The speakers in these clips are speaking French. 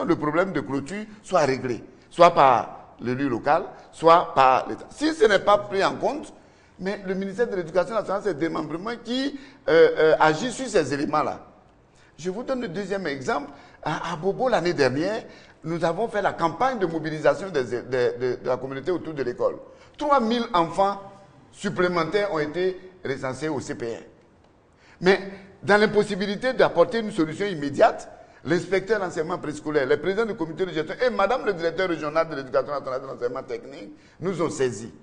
le problème de clôture soit réglé, soit par l'élu local, soit par l'État. Si ce n'est pas pris en compte, mais le ministère de l'Éducation nationale, c'est le démembrement qui agit sur ces éléments-là. Je vous donne le deuxième exemple. À Bobo, l'année dernière, nous avons fait la campagne de mobilisation de la communauté autour de l'école. 3000 enfants supplémentaires ont été recensés au CPR. Mais dans l'impossibilité d'apporter une solution immédiate, l'inspecteur d'enseignement préscolaire, le président du comité de gestion et madame le directeur régional de l'éducation nationale de l'enseignement technique nous ont saisis.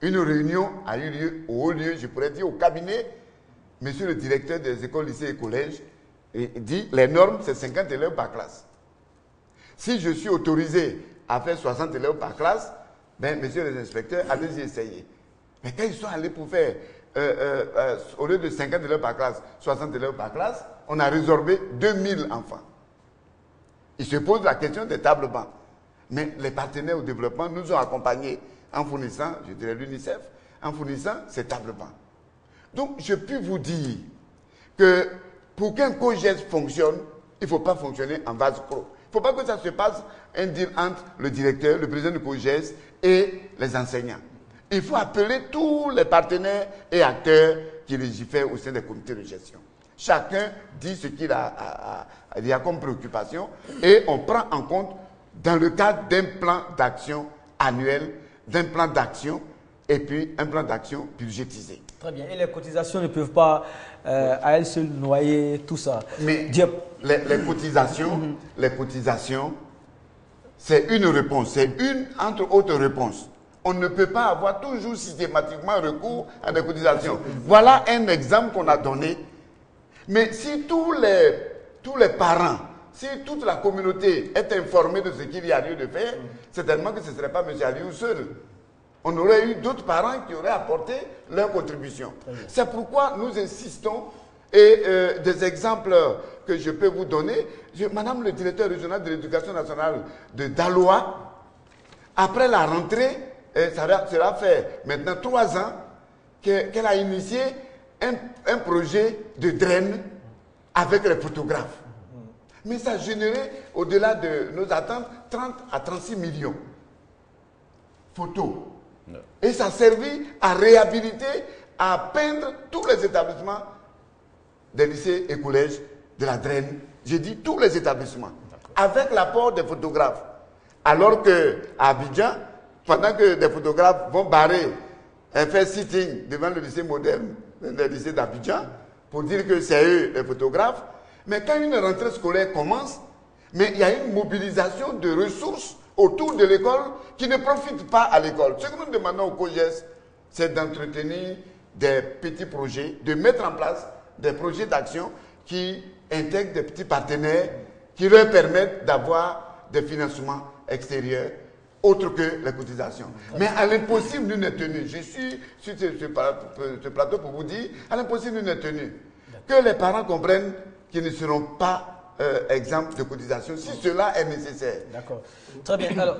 Une réunion a eu lieu au haut lieu, je pourrais dire au cabinet. Monsieur le directeur des écoles, lycées et collèges dit les normes, c'est 50 élèves par classe. Si je suis autorisé à faire 60 élèves par classe, ben, messieurs les inspecteurs, allez-y essayer. Mais quand ils sont allés pour faire, au lieu de 50 élèves par classe, 60 élèves par classe, on a résorbé 2000 enfants. Ils se posent la question des tables bancs. Mais les partenaires au développement nous ont accompagnés en fournissant, je dirais l'UNICEF, en fournissant ces tables bancs. Donc, je peux vous dire que pour qu'un COGES fonctionne, il ne faut pas fonctionner en vase clos. Il ne faut pas que ça se passe un deal entre le directeur, le président du COGES et les enseignants. Il faut appeler tous les partenaires et acteurs qui légifèrent au sein des comités de gestion. Chacun dit ce qu'il a comme préoccupation et on prend en compte dans le cadre d'un plan d'action annuel, d'un plan d'action et puis un plan d'action budgétisé. Très bien. Et les cotisations ne peuvent pas à elles seules noyer tout ça. Mais les cotisations, c'est une réponse, c'est une entre autres réponses. On ne peut pas avoir toujours systématiquement recours à des cotisations. Voilà un exemple qu'on a donné. Mais si tous les parents, si toute la communauté est informée de ce qu'il y a lieu de faire, certainement que ce ne serait pas M. Aliou seul. On aurait eu d'autres parents qui auraient apporté leur contribution. C'est pourquoi nous insistons, et des exemples que je peux vous donner, Madame le directeur régional de l'éducation nationale de Daloa, après la rentrée, cela fait maintenant 3 ans qu'elle a initié un projet de draine avec les photographes. Mais ça a généré, au-delà de nos attentes, 30 à 36 millions photos. Et ça a servi à réhabiliter, à peindre tous les établissements des lycées et collèges de la draine. J'ai dit tous les établissements, avec l'apport des photographes. Alors qu'à Abidjan, pendant que des photographes vont barrer et faire sitting devant le lycée moderne, le lycée d'Abidjan, pour dire que c'est eux les photographes, mais quand une rentrée scolaire commence, mais il y a une mobilisation de ressources autour de l'école qui ne profitent pas à l'école. Ce que nous demandons au COGES, c'est d'entretenir des petits projets, de mettre en place des projets d'action qui intègrent des petits partenaires qui leur permettent d'avoir des financements extérieurs autres que les cotisations. Mais à l'impossible, nul n'est tenu. Je suis sur ce plateau pour vous dire, à l'impossible, nul n'est tenu. Que les parents comprennent qu'ils ne seront pas exempts de cotisation si cela est nécessaire. D'accord. Très bien. Alors,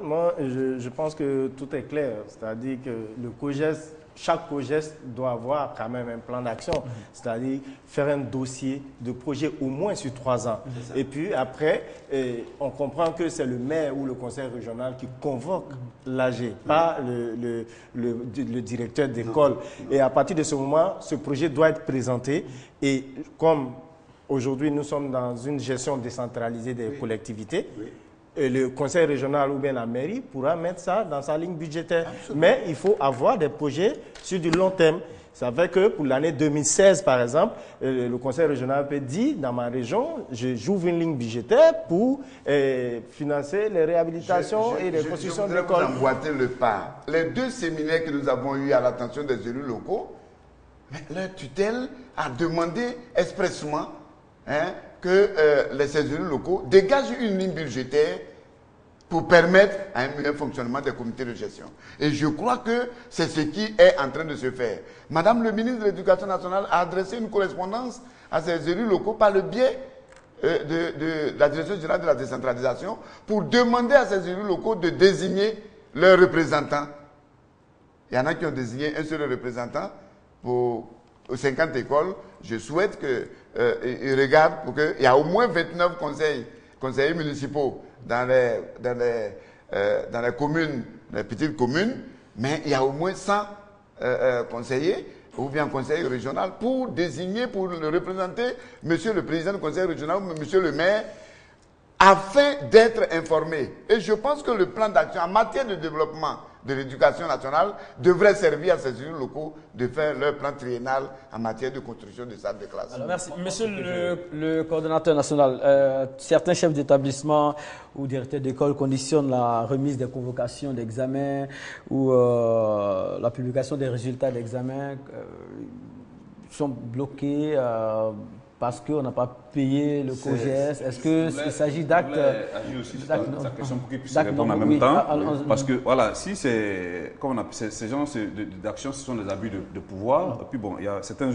moi, je pense que tout est clair. C'est-à-dire que le COGES, chaque COGES doit avoir quand même un plan d'action. C'est-à-dire faire un dossier de projet au moins sur 3 ans. Et puis après, on comprend que c'est le maire ou le conseil régional qui convoque l'AG, pas le directeur d'école. Et à partir de ce moment, ce projet doit être présenté. Et comme aujourd'hui, nous sommes dans une gestion décentralisée des collectivités. Et le conseil régional ou bien la mairie pourra mettre ça dans sa ligne budgétaire. Absolument. Mais il faut avoir des projets sur du long terme. Ça fait que pour l'année 2016, par exemple, le conseil régional peut dire, dans ma région, j'ouvre une ligne budgétaire pour financer les réhabilitations et les constructions de l'école. Je voudrais emboîter le pas. Les 2 séminaires que nous avons eus à l'attention des élus locaux, leur tutelle a demandé expressément que ces élus locaux dégagent une ligne budgétaire pour permettre un meilleur fonctionnement des comités de gestion. Et je crois que c'est ce qui est en train de se faire. Madame le ministre de l'Éducation nationale a adressé une correspondance à ces élus locaux par le biais de la Direction générale de la décentralisation pour demander à ces élus locaux de désigner leurs représentants. Il y en a qui ont désigné un seul représentant pour aux 50 écoles, je souhaite qu'ils regardent pour qu'il y ait au moins 29 conseillers municipaux dans les communes, les petites communes, mais il y a au moins 100 conseillers ou bien conseil régional pour désigner, pour le représenter, monsieur le président du conseil régional ou monsieur le maire, afin d'être informé. Et je pense que le plan d'action en matière de développement de l'éducation nationale devrait servir à ces élus locaux de faire leur plan triennal en matière de construction de salles de classe. Alors, merci. Monsieur le coordonnateur national, certains chefs d'établissement ou directeurs d'école conditionnent la remise des convocations d'examen ou la publication des résultats d'examen sont bloqués parce qu'on n'a pas payé le COGES. Est-ce qu'il s'agit d'actes... sa question pour qu'il puisse répondre en même temps. Parce que, voilà, si c'est... Comment on appelle ces gens d'actions, ce sont des abus de pouvoir. Et puis, bon, il y a certains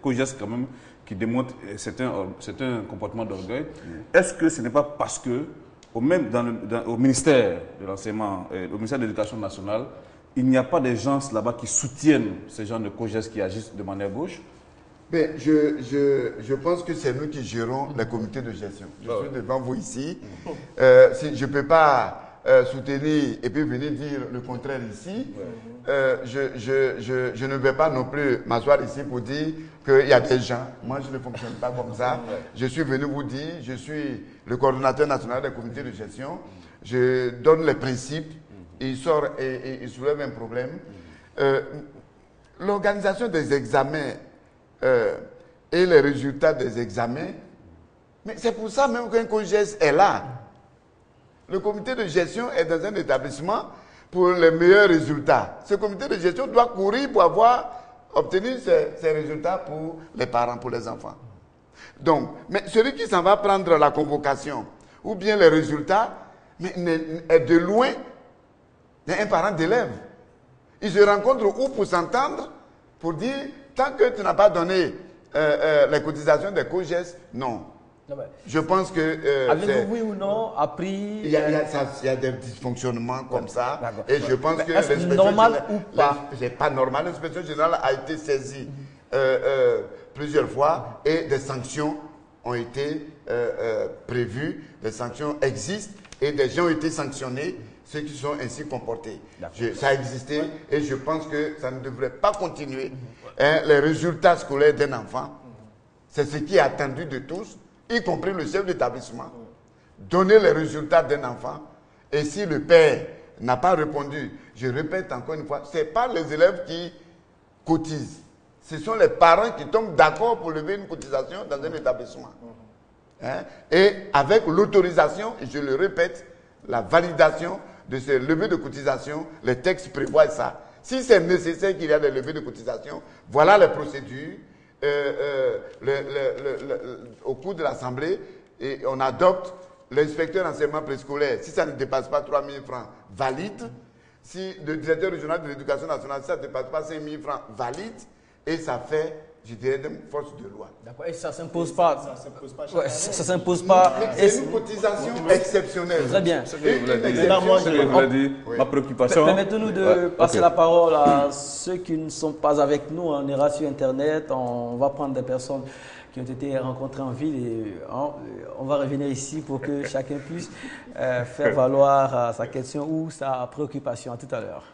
COGES, quand même, qui démontrent certains comportements d'orgueil. Est-ce que ce n'est pas parce que, même au ministère de l'enseignement, au ministère de l'Éducation nationale, il n'y a pas des gens là-bas qui soutiennent ces gens de COGES qui agissent de manière gauche? Mais je pense que c'est nous qui gérons les comités de gestion. Je suis devant vous ici. Si je ne peux pas soutenir et puis venir dire le contraire ici. Je ne vais pas non plus m'asseoir ici pour dire qu'il y a des gens. Moi, je ne fonctionne pas comme ça. Je suis venu vous dire, je suis le coordonnateur national des comités de gestion. Je donne les principes. Il sort et il soulève un problème. L'organisation des examens et les résultats des examens, mais c'est pour ça même qu'un COGES est là. Le comité de gestion est dans un établissement pour les meilleurs résultats. Ce comité de gestion doit courir pour obtenir ces résultats pour les parents, pour les enfants. Donc, mais celui qui s'en va prendre la convocation ou bien les résultats, mais est de loin un parent d'élève. Ils se rencontrent où pour s'entendre, pour dire, tant que tu n'as pas donné les cotisations des COGES, non. Je pense que... Avez-vous, oui ou non, appris... Il y a des dysfonctionnements comme ça. Et je pense que est-ce normal ou pas? C'est pas normal. L'inspection générale a été saisie plusieurs fois et des sanctions ont été prévues. Des sanctions existent et des gens ont été sanctionnés, ceux qui sont ainsi comportés. Ça a existé et je pense que ça ne devrait pas continuer. Les résultats scolaires d'un enfant, c'est ce qui est attendu de tous, y compris le chef d'établissement. Donner les résultats d'un enfant. Et si le père n'a pas répondu, je répète encore une fois, ce n'est pas les élèves qui cotisent. Ce sont les parents qui tombent d'accord pour lever une cotisation dans un établissement. Et avec l'autorisation, et je le répète, la validation de ces levées de cotisation, les textes prévoient ça. Si c'est nécessaire qu'il y ait des levées de cotisation, voilà les procédures. Au cours de l'Assemblée, on adopte l'inspecteur d'enseignement préscolaire. Si ça ne dépasse pas 3 000 francs, valide. Si le directeur régional de l'éducation nationale, si ça ne dépasse pas 5 000 francs, valide. Et ça fait, je dirais, une force de loi. D'accord. Et ça ne s'impose pas. Ça s'impose pas. C'est une cotisation exceptionnelle. Très bien. Ma préoccupation. Permettez-nous de passer la parole à ceux qui ne sont pas avec nous. On ira sur Internet. On va prendre des personnes qui ont été rencontrées en ville et on va revenir ici pour que chacun puisse faire valoir sa question ou sa préoccupation. À tout à l'heure.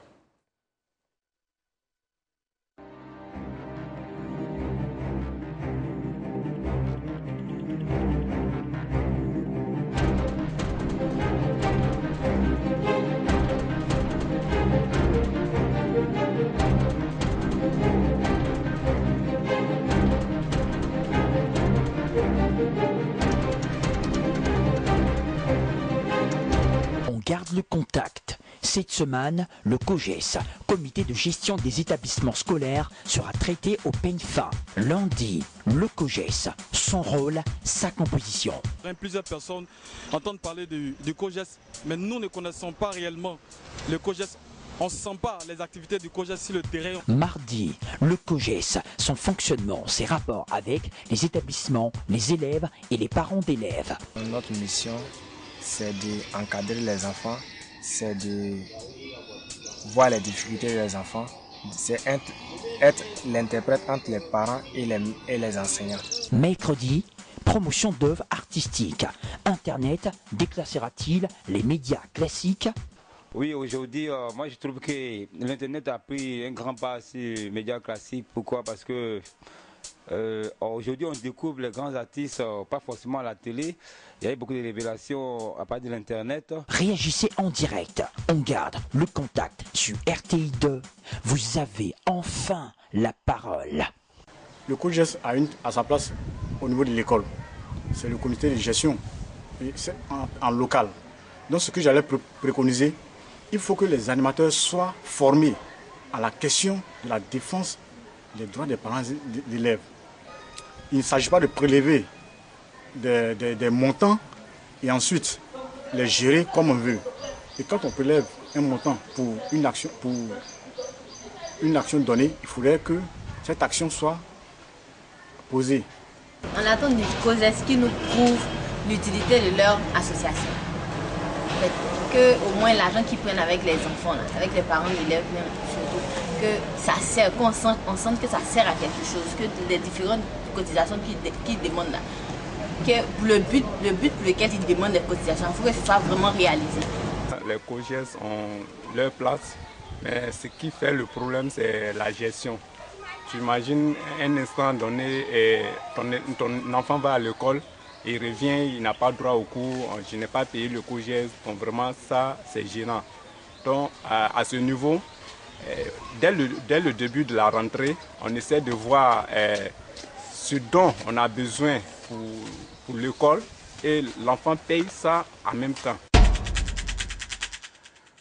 Garde le contact. Cette semaine, le COGES, comité de gestion des établissements scolaires, sera traité au peigne fin. Lundi, le COGES, son rôle, sa composition. Plusieurs personnes entendent parler du COGES, mais nous ne connaissons pas réellement le COGES. On ne sent pas les activités du COGES sur le terrain. Mardi, le COGES, son fonctionnement, ses rapports avec les établissements, les élèves et les parents d'élèves. Notre mission, c'est d'encadrer les enfants, c'est de voir les difficultés des enfants c'est être l'interprète entre les parents et les enseignants. Mercredi, promotion d'œuvres artistiques. Internet déclassera-t-il les médias classiques? Oui, aujourd'hui, moi je trouve que l'Internet a pris un grand pas sur les médias classiques. Pourquoi? Parce que aujourd'hui, on découvre les grands artistes, pas forcément à la télé. Il y a eu beaucoup de révélations à partir de l'Internet. Réagissez en direct. On garde le contact sur RTI 2. Vous avez enfin la parole. Le COJES a sa place au niveau de l'école. C'est le comité de gestion en local. Donc ce que j'allais préconiser, il faut que les animateurs soient formés à la question de la défense des droits des parents d'élèves. Il ne s'agit pas de prélever des montants et ensuite les gérer comme on veut. Et quand on prélève un montant pour une action donnée, il faudrait que cette action soit posée. On attend du COJES qui nous prouve l'utilité de leur association. Que au moins l'argent qu'ils prennent avec les enfants, là, avec les parents d'élèves, surtout, que ça sert, qu'on sente que ça sert à quelque chose, que les différentes cotisations qu'ils demandent là, que le but pour lequel ils demandent des cotisations, il faut que ce soit vraiment réalisé. Les COJES ont leur place, mais ce qui fait le problème, c'est la gestion. Tu imagines un instant donné, ton enfant va à l'école, il revient, il n'a pas droit au cours, je n'ai pas payé le COJES, donc vraiment ça c'est gênant. Donc à ce niveau, dès le début de la rentrée, on essaie de voir ce dont on a besoin pour l'école et l'enfant paye ça en même temps.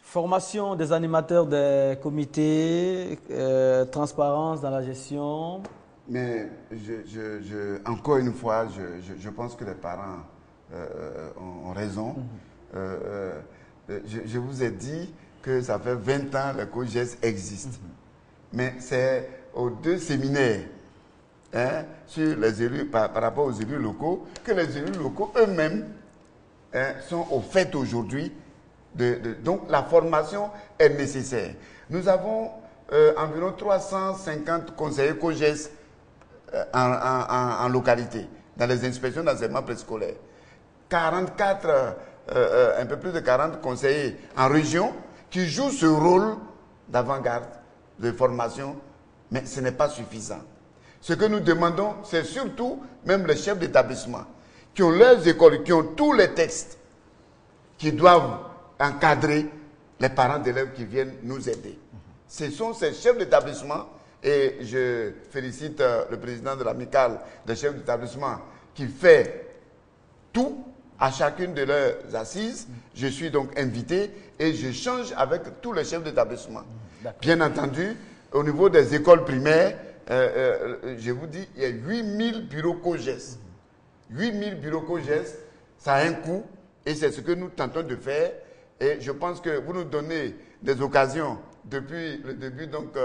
Formation des animateurs des comités, transparence dans la gestion. Mais encore une fois, je pense que les parents ont raison. Je vous ai dit que ça fait 20 ans que le COJES existe. Mais c'est aux 2 séminaires sur les élus, par rapport aux élus locaux, que les élus locaux eux-mêmes sont au fait aujourd'hui. Donc la formation est nécessaire. Nous avons environ 350 conseillers COJES en localité, dans les inspections d'enseignement préscolaire. 44, un peu plus de 40 conseillers en région qui jouent ce rôle d'avant-garde, de formation, mais ce n'est pas suffisant. Ce que nous demandons, c'est surtout même les chefs d'établissement qui ont leurs écoles, qui ont tous les textes, qui doivent encadrer les parents d'élèves qui viennent nous aider. Ce sont ces chefs d'établissement. Et je félicite le président de l'amicale des chefs d'établissement qui fait tout à chacune de leurs assises. Je suis donc invité et j'échange avec tous les chefs d'établissement. Bien entendu, au niveau des écoles primaires, je vous dis, il y a 8000 bureaux COJES. 8000 bureaux COJES, ça a un coût et c'est ce que nous tentons de faire. Et je pense que vous nous donnez des occasions depuis le début, donc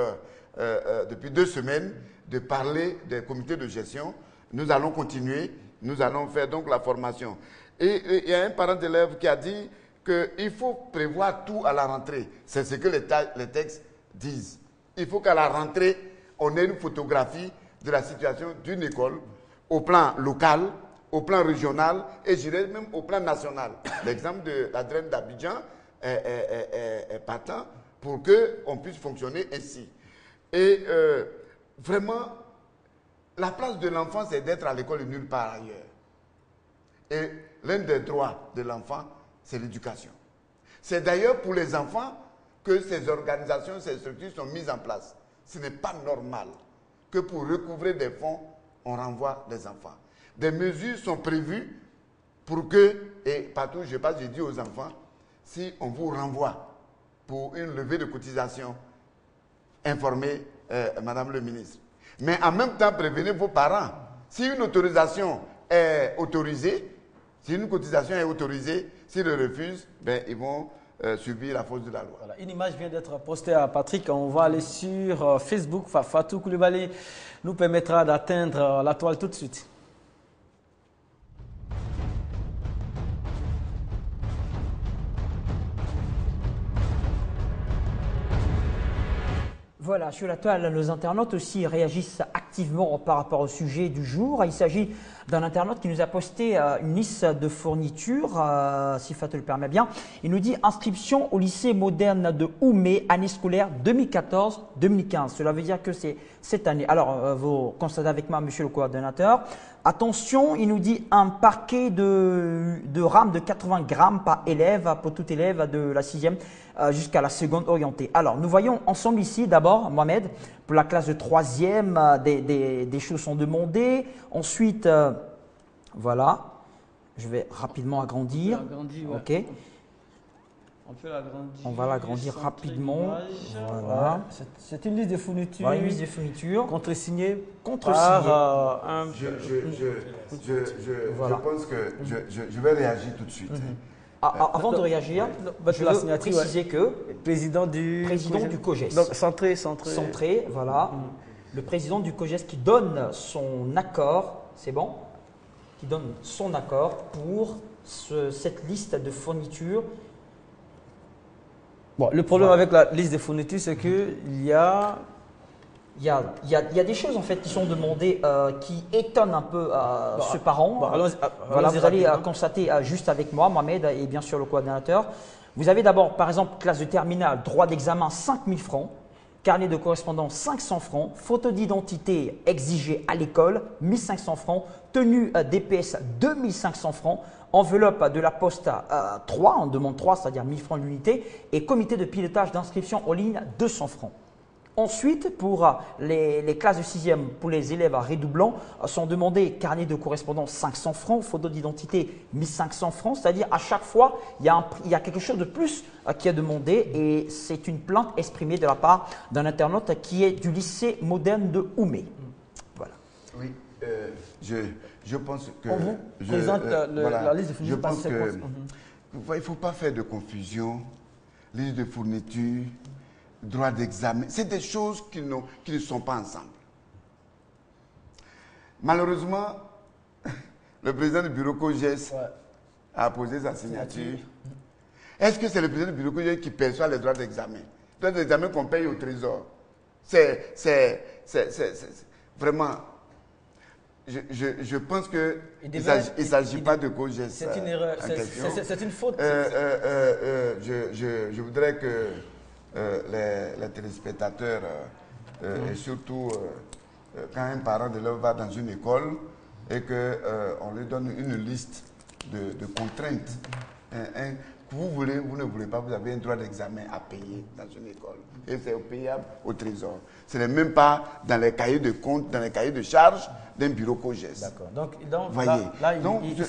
depuis 2 semaines, de parler des comités de gestion. Nous allons continuer, nous allons faire donc la formation. Et il y a un parent d'élève qui a dit qu'il faut prévoir tout à la rentrée. C'est ce que les textes disent. Il faut qu'à la rentrée, on ait une photographie de la situation d'une école au plan local, au plan régional et je dirais même au plan national. L'exemple de la DREN d'Abidjan est partant pour qu'on puisse fonctionner ainsi. Et vraiment, la place de l'enfant, c'est d'être à l'école et nulle part ailleurs. Et l'un des droits de l'enfant, c'est l'éducation. C'est d'ailleurs pour les enfants que ces organisations, ces structures sont mises en place. Ce n'est pas normal que pour recouvrer des fonds, on renvoie les enfants. Des mesures sont prévues pour que, et partout je passe, je dis aux enfants, si on vous renvoie pour une levée de cotisation, informez Madame le ministre. Mais en même temps, prévenez vos parents. Si une autorisation est autorisée, si une cotisation est autorisée, s'ils le refusent, ben, ils vont subir la force de la loi. Voilà, une image vient d'être postée à Patrick. On va aller sur Facebook. Fatou Koulibaly nous permettra d'atteindre la toile tout de suite. Voilà, sur la toile, nos internautes aussi réagissent activement par rapport au sujet du jour. Il s'agit d'un internaute qui nous a posté une liste de fournitures, si Fatou le permet bien. Il nous dit inscription au lycée moderne de Oumé, année scolaire 2014-2015. Cela veut dire que c'est cette année. Alors, vous constatez avec moi, monsieur le coordonnateur. Attention, il nous dit un paquet de rames de 80 grammes par élève, pour tout élève de la 6e jusqu'à la seconde orientée. Alors, nous voyons ensemble ici, d'abord, Mohamed, pour la classe de 3e, des choses sont demandées. Ensuite, voilà, je vais rapidement agrandir. Ok. On peut l'agrandir. On va l'agrandir rapidement. Voilà. C'est une liste de fournitures. Voilà, une liste de fournitures. Contre-signée. Contre-signée. Je pense que je vais réagir tout de suite. Avant de réagir, je veux préciser que président du COGES. Donc centré. Centré, voilà. Le président du COGES qui donne son accord, c'est bon, qui donne son accord pour cette liste de fournitures. Bon, le problème avec la liste des fournitures, c'est qu'il y a... Il y a des choses en fait qui sont demandées qui étonnent un peu ce parent. Voilà, vous allez constater juste avec moi, Mohamed et bien sûr le coordinateur. Vous avez d'abord par exemple classe de terminale, droit d'examen 5 000 francs, carnet de correspondance 500 francs, photo d'identité exigée à l'école 1 500 francs, tenue DPS 2 500 francs, enveloppe de la poste 3, on demande 3, c'est-à-dire 1 000 francs l'unité, et comité de pilotage d'inscription en ligne 200 francs. Ensuite, pour les classes de 6e, pour les élèves redoublant, sont demandés carnet de correspondance 500 francs, photo d'identité 1 500 francs, c'est-à-dire à chaque fois, il y a quelque chose de plus qui est demandé et c'est une plainte exprimée de la part d'un internaute qui est du lycée moderne de Oumé. Voilà. Oui, je pense que… On vous présente la liste de fournitures. Je pense que il ne faut pas faire de confusion. Liste de fournitures, droit d'examen, c'est des choses qui ne sont pas ensemble. Malheureusement, le président du bureau COGES a posé sa signature. Est-ce que c'est le président du bureau COGES qui perçoit les droits d'examen? Les droits d'examen qu'on paye au trésor. C'est vraiment… Je pense qu'il ne s'agit pas de COGES. C'est une erreur, c'est une faute. Je voudrais que les téléspectateurs et surtout quand un parent d'élève va dans une école et qu'on lui donne une liste de contraintes. Vous ne voulez pas, vous avez un droit d'examen à payer dans une école. Et c'est payable au trésor. Ce n'est même pas dans les cahiers de compte, dans les cahiers de charges d'un bureau COGES. D'accord. Donc voyez.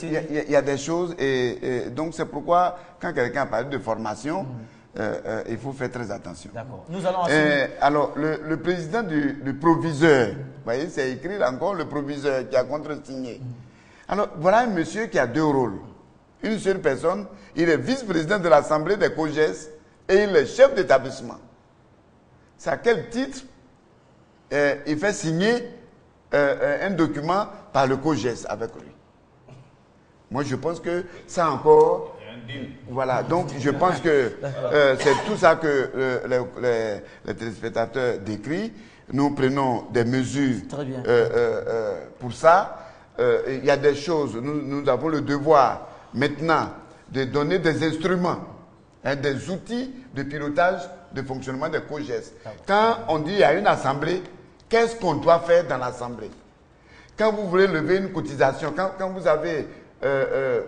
Il y a des choses et donc c'est pourquoi quand quelqu'un a parlé de formation, il faut faire très attention. D'accord. Nous allons alors, le président du proviseur, vous voyez, c'est écrit là encore, le proviseur qui a contre-signé. Alors, voilà un monsieur qui a deux rôles. Une seule personne, il est vice-président de l'Assemblée des COGES et il est chef d'établissement. C'est à quel titre il fait signer un document par le COGES avec lui. Moi, je pense que ça encore… Voilà, donc je pense que c'est tout ça que les téléspectateurs décrivent. Nous prenons des mesures pour ça. Il y a des choses, nous avons le devoir maintenant de donner des instruments, des outils de pilotage de fonctionnement des COGES. Quand on dit à une assemblée, qu'est-ce qu'on doit faire dans l'assemblée? Quand vous voulez lever une cotisation, quand vous avez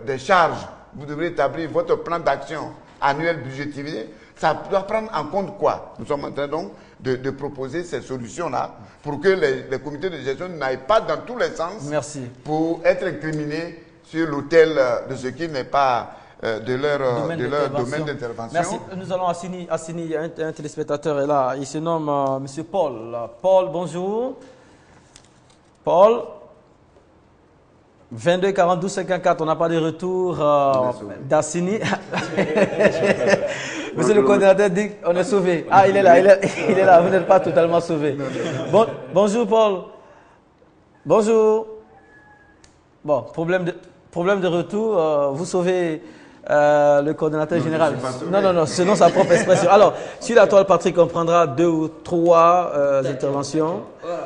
des charges, vous devrez établir votre plan d'action annuel budgétisé. Ça doit prendre en compte quoi? Nous sommes en train donc de proposer ces solutions-là pour que les comités de gestion n'aillent pas dans tous les sens pour être incriminés sur l'autel de ce qui n'est pas de leur domaine d'intervention. Merci. Nous allons assigner un téléspectateur est là. Il se nomme M. Paul. Paul, bonjour. Paul. 22 42 54, on n'a pas de retour d'Assini. Monsieur le coordinateur dit qu'on est sauvé. Ah, il est là, il est là, vous n'êtes pas totalement sauvé. Bonjour Paul. Bonjour. Bon, problème de retour, vous sauvez Le coordonnateur général. Non, selon sa propre expression. Alors, sur la toile, Patrick, on prendra 2 ou 3 interventions.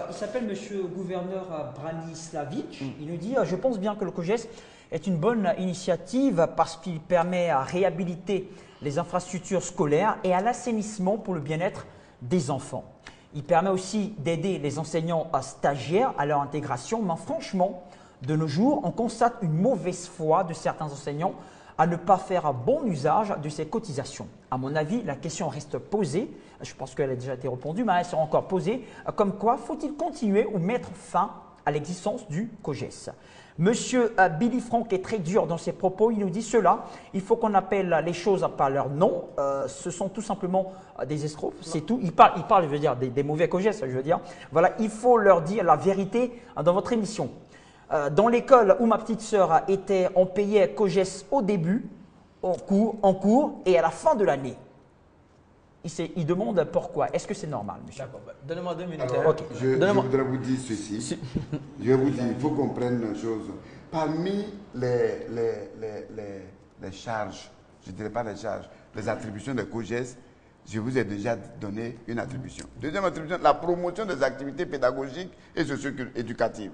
Il s'appelle Monsieur Gouverneur Branislavic. Il nous dit « Je pense bien que le COGES est une bonne initiative parce qu'il permet à réhabiliter les infrastructures scolaires et à l'assainissement pour le bien-être des enfants. Il permet aussi d'aider les enseignants stagiaires à leur intégration, mais franchement, de nos jours, on constate une mauvaise foi de certains enseignants à ne pas faire un bon usage de ces cotisations. À mon avis, la question reste posée, je pense qu'elle a déjà été répondue, mais elle sera encore posée, comme quoi faut-il continuer ou mettre fin à l'existence du COGES? Monsieur Billy Franck est très dur dans ses propos, il nous dit cela, il faut qu'on appelle les choses par leur nom, ce sont tout simplement des escrocs, c'est tout. Il parle, je veux dire, des mauvais COGES, je veux dire. Voilà, il faut leur dire la vérité dans votre émission. Dans l'école où ma petite sœur était, on payait COGES au début, en cours et à la fin de l'année. Il demande pourquoi. Est-ce que c'est normal, monsieur? D'accord. Donnez-moi 2 minutes. Alors, je voudrais vous dire ceci. Je vais vous dire, il faut comprendre une chose. Parmi les charges, je ne dirais pas les charges, les attributions des COGES, je vous ai déjà donné une attribution. Deuxième attribution, la promotion des activités pédagogiques et socio-éducatives.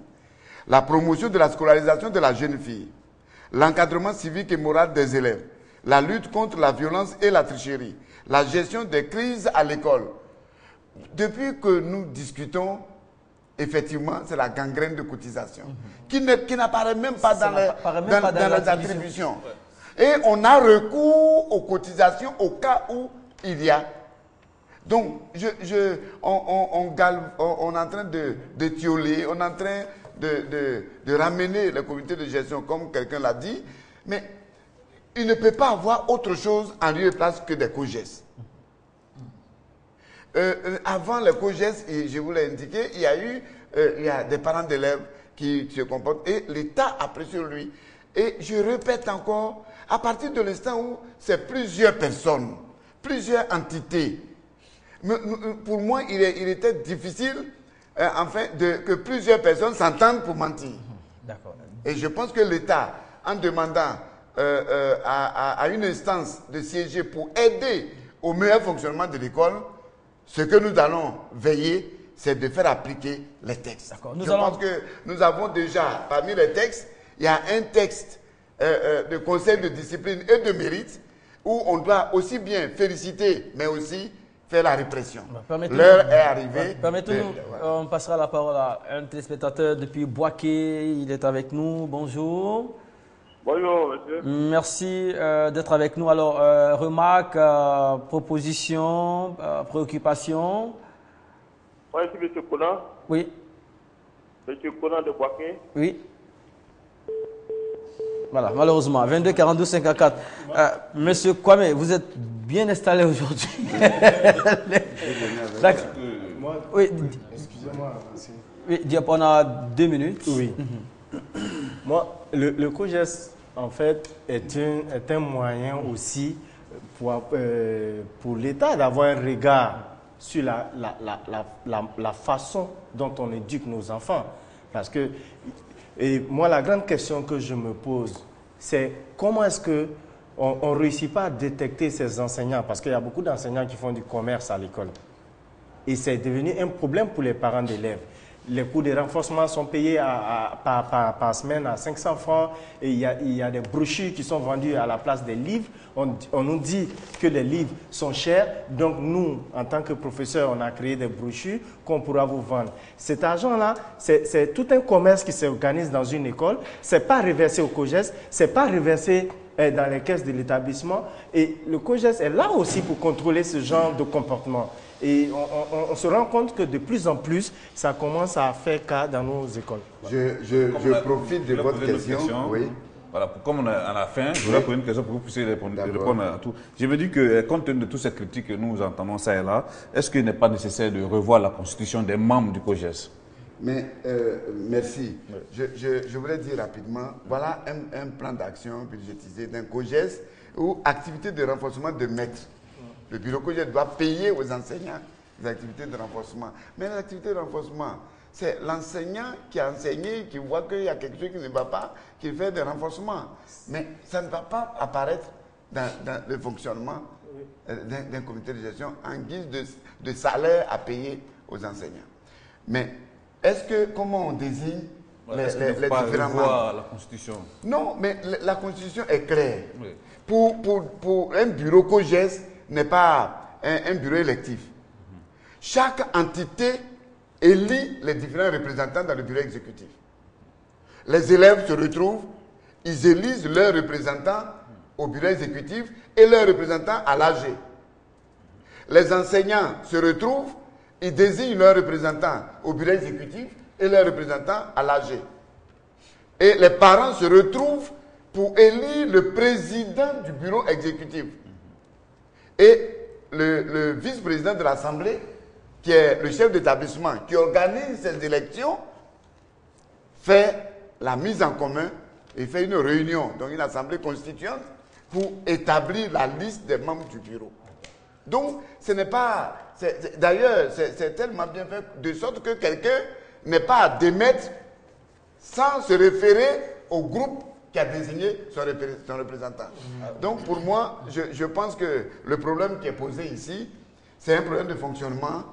La promotion de la scolarisation de la jeune fille. L'encadrement civique et moral des élèves. La lutte contre la violence et la tricherie. La gestion des crises à l'école. Depuis que nous discutons, effectivement, c'est la gangrène de cotisation qui n'apparaît même pas dans les attributions. Et on a recours aux cotisations au cas où il y a. Donc, on est en train de tioler, on est en train de ramener le comité de gestion, comme quelqu'un l'a dit, mais il ne peut pas avoir autre chose en lieu et place que des COGES. Avant les COGES, je vous l'ai indiqué, il y a des parents d'élèves qui se comportent et l'État a pris sur lui. Et je répète encore, à partir de l'instant où c'est plusieurs personnes, plusieurs entités, pour moi, il était difficile que plusieurs personnes s'entendent pour mentir. Et je pense que l'État, en demandant à une instance de siéger pour aider au meilleur fonctionnement de l'école, ce que nous allons veiller, c'est de faire appliquer les textes. Je pense que nous avons déjà, parmi les textes, il y a un texte de conseil de discipline et de mérite où on doit aussi bien féliciter, mais aussi faire la répression. L'heure est arrivée. Permettez-nous, on passera la parole à un téléspectateur depuis Boaké. Il est avec nous. Bonjour. Bonjour, monsieur. Merci d'être avec nous. Alors, remarques, propositions, préoccupations? Moi, je suis M. Conan. Oui. M. Conan de Boaké. Oui. Voilà, malheureusement, 22 42 54. Monsieur Kwame, vous êtes bien installé aujourd'hui. D'accord. Oui. Excusez-moi. Oui, Diop, on a 2 minutes. Oui. Moi, le COGES, en fait, est un moyen aussi pour l'État d'avoir un regard sur la façon dont on éduque nos enfants. Parce que, et moi, la grande question que je me pose, c'est comment est-ce qu'on ne réussit pas à détecter ces enseignants? Parce qu'il y a beaucoup d'enseignants qui font du commerce à l'école. Et c'est devenu un problème pour les parents d'élèves. Les coûts de renforcement sont payés par semaine à 500 francs et il y a des brochures qui sont vendues à la place des livres. On nous dit que les livres sont chers, donc nous, en tant que professeurs, on a créé des brochures qu'on pourra vous vendre. Cet argent-là, c'est tout un commerce qui s'organise dans une école. Ce n'est pas reversé au COGES, ce n'est pas reversé dans les caisses de l'établissement. Et le COGES est là aussi pour contrôler ce genre de comportement. Et on se rend compte que de plus en plus, ça commence à faire cas dans nos écoles. Je profite de votre question. Oui. Voilà, comme on a à la fin, je voudrais poser une question pour que vous puissiez répondre à tout. Je me dis que, compte tenu de toutes ces critiques que nous entendons ça et là, est-ce qu'il n'est pas nécessaire de revoir la constitution des membres du COGES? Mais, merci. Je voulais dire rapidement, voilà un plan d'action budgétisé d'un COGES ou activité de renforcement de maîtres. Le bureau COGES doit payer aux enseignants des activités de renforcement. Mais les activités de renforcement, c'est l'enseignant qui a enseigné, qui voit qu'il y a quelque chose qui ne va pas, qui fait des renforcements. Mais ça ne va pas apparaître dans le fonctionnement d'un comité de gestion en guise de salaire à payer aux enseignants. Mais comment on désigne les différents membres? La Constitution. Non, mais la Constitution est claire. Oui. Pour un bureau COGES n'est pas un bureau électif. Chaque entité élit les différents représentants dans le bureau exécutif. Les élèves se retrouvent, ils élisent leurs représentants au bureau exécutif et leurs représentants à l'AG. Les enseignants se retrouvent, ils désignent leurs représentants au bureau exécutif et leurs représentants à l'AG. Et les parents se retrouvent pour élire le président du bureau exécutif. Et le vice-président de l'Assemblée, qui est le chef d'établissement, qui organise ces élections, fait la mise en commun et fait une réunion, donc une assemblée constituante, pour établir la liste des membres du bureau. Donc, ce n'est pas... D'ailleurs, c'est tellement bien fait, de sorte que quelqu'un n'ait pas à démettre sans se référer au groupe qui a désigné son représentant. Donc, pour moi, je pense que le problème qui est posé ici, c'est un problème de fonctionnement.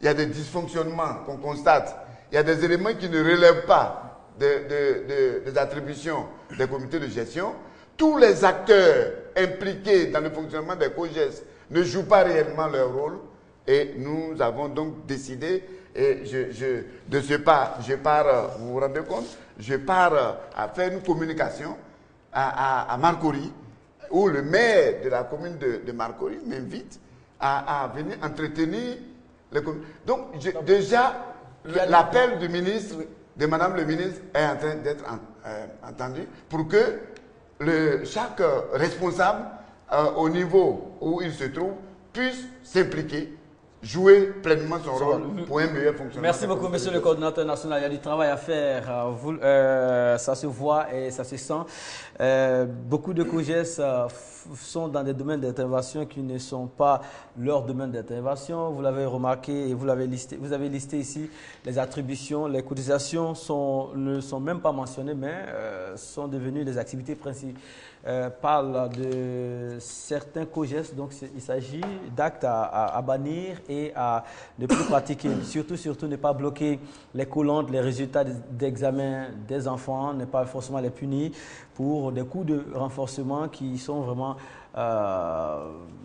Il y a des dysfonctionnements qu'on constate. Il y a des éléments qui ne relèvent pas des attributions des comités de gestion. Tous les acteurs impliqués dans le fonctionnement des COGES ne jouent pas réellement leur rôle. Et nous avons donc décidé, et de ce pas, je pars, vous vous rendez compte, je pars à faire une communication à Marcory, où le maire de la commune de Marcory m'invite à venir entretenir les communes. Donc, déjà, l'appel du ministre, de Madame le ministre, est en train d'être entendu pour que chaque responsable, au niveau où il se trouve, puisse s'impliquer, jouer pleinement son rôle pour un meilleur fonctionnement. Merci beaucoup, monsieur le coordinateur national. Il y a du travail à faire. Ça se voit et ça se sent. Beaucoup de COGES sont dans des domaines d'intervention qui ne sont pas leur domaine d'intervention. Vous l'avez remarqué et vous avez listé ici les attributions. Les cotisations ne sont même pas mentionnées, mais sont devenues des activités principales. Parle de certains COGES, donc il s'agit d'actes à bannir et à ne plus pratiquer. Surtout ne pas bloquer les colonnes, les résultats d'examen des enfants, ne pas forcément les punir pour des coûts de renforcement qui sont vraiment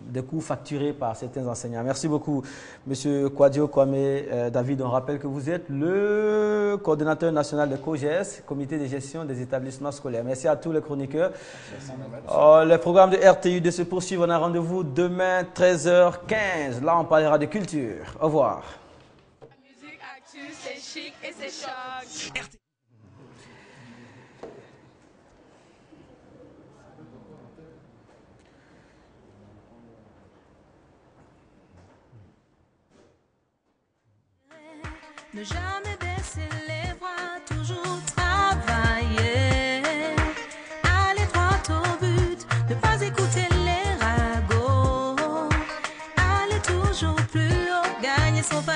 des coûts facturés par certains enseignants. Merci beaucoup, M. Kwadio Kwame David. On rappelle que vous êtes le coordinateur national de COGES, Comité de gestion des établissements scolaires. Merci à tous les chroniqueurs. Le programme de RTUD se poursuit. On a rendez-vous demain 13h15. Là, on parlera de culture. Au revoir. La musique actuelle, c'est chic et c'est choc. Ne jamais baisser les bras, toujours travailler. Aller droit au but, ne pas écouter les ragots. Aller toujours plus haut, gagner son pain.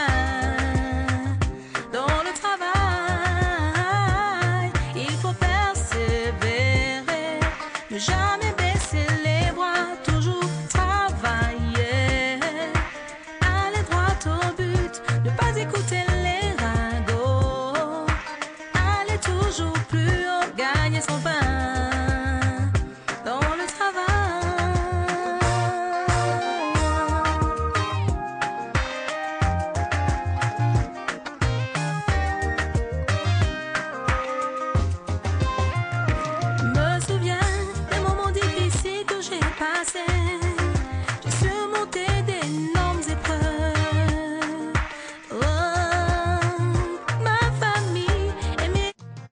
Dans le travail, il faut persévérer. Ne jamais baisser les bras, toujours travailler. Aller droit au but, ne pas écouter les toujours plus haut, gagner son pain dans le travail. Me souviens des moments difficiles que j'ai passés.